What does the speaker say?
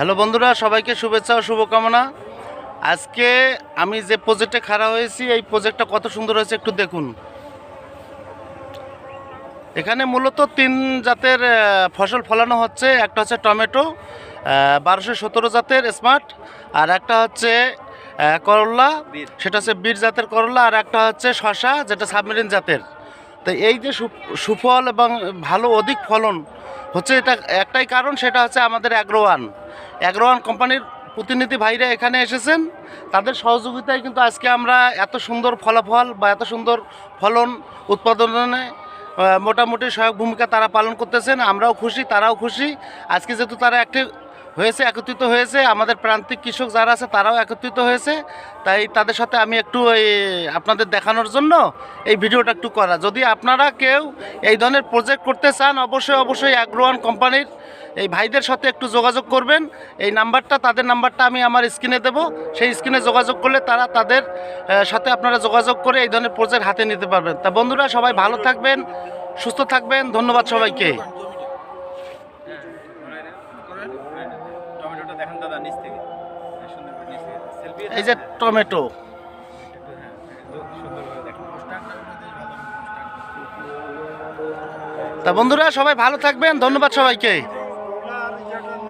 Hello বন্ধুরা, সবাইকে শুভেচ্ছা ও শুভকামনা। আজকে আমি যে প্রজেক্টে খাড়া হয়েছি, এই প্রজেক্টটা কত সুন্দর হয়েছে একটু দেখুন। এখানে মূলত তিন জাতের ফসল ফলানো হচ্ছে। একটা হচ্ছে টমেটো 1217 জাতের স্মার্ট, আর একটা হচ্ছে করলা, সেটা হচ্ছে বীর জাতের করলা, আর একটা হচ্ছে শশা যেটা সাবমেরিন জাতের। তো এই যে সুফল এবং ভালো অধিক ফলন হচ্ছে, এটা একটাই কারণ, সেটা হচ্ছে আমাদের অ্যাগ্রোওয়ান কোম্পানির প্রতিনিধি ভাইরা এখানে এসেছেন। তাদের সহযোগিতায় কিন্তু আজকে আমরা এত সুন্দর ফলাফল বা এত সুন্দর ফলন উৎপাদনে মোটামুটি সহায়ক ভূমিকা তারা পালন করতেছেন। আমরাও খুশি, তারাও খুশি। আজকে যেহেতু তারা একত্রিত হয়েছে, আমাদের প্রান্তিক কৃষক যারা আছে তারাও একত্রিত হয়েছে, তাই তাদের সাথে আমি একটু আপনাদের দেখানোর জন্য এই ভিডিওটা একটু করা। যদি আপনারা কেউ এই ধরনের প্রজেক্ট করতে চান, অবশ্যই অ্যাগ্রোওয়ান কোম্পানির এই ভাইদের সাথে একটু যোগাযোগ করবেন। এই নাম্বারটা, তাদের নাম্বারটা আমি আমার স্ক্রিনে দেব। সেই স্ক্রিনে যোগাযোগ করলে তাদের সাথে আপনারা যোগাযোগ করে এই ধরনের প্রজেক্ট হাতে নিতে পারবেন। তা বন্ধুরা, সবাই ভালো থাকবেন, সুস্থ থাকবেন। ধন্যবাদ সবাইকে। টমেটোটা দেখেন দাদা, নিচ থেকে সুন্দর করে নিচ থেকে সেলফি। এই যে টমেটো। সুন্দরভাবে দেখেন। তা বন্ধুরা, সবাই ভালো থাকবেন। ধন্যবাদ সবাইকে।